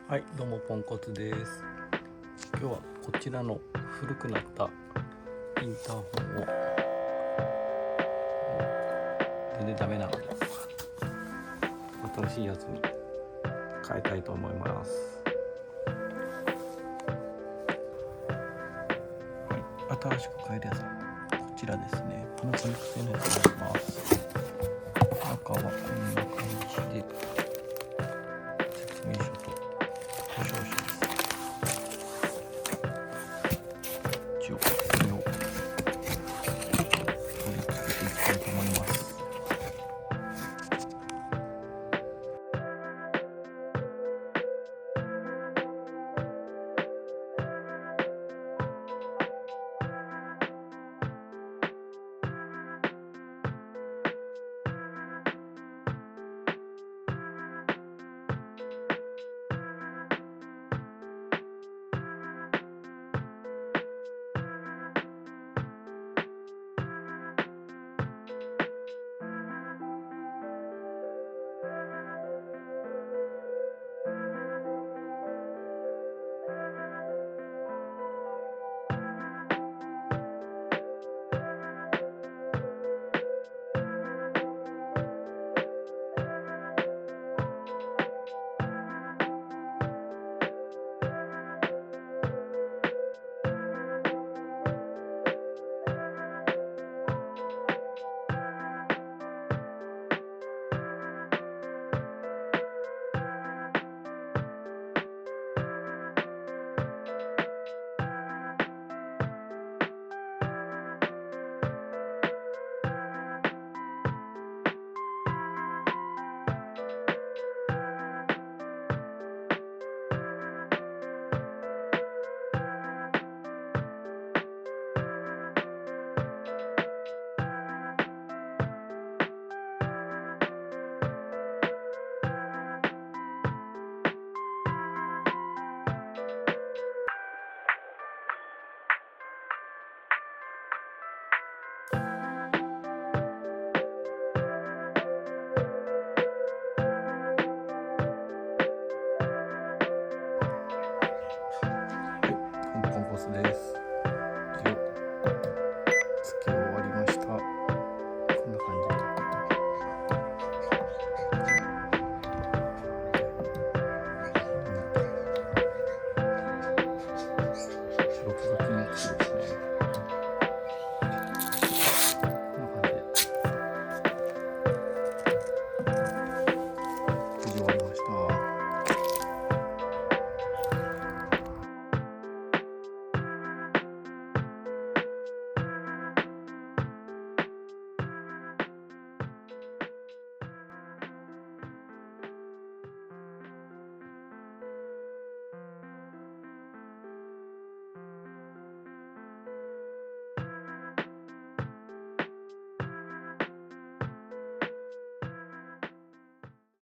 はい、どうもポンコツです。今日はこちらの古くなったインターホンを全然ダメなので新しいやつに変えたいと思います。はい、新しく変えるやつはこちらですね。パナソニック製のやつになります。中はこんな感じで説明書と保証書です。一応これを取り付けていきたいと思います。ポンコツです。付け終わり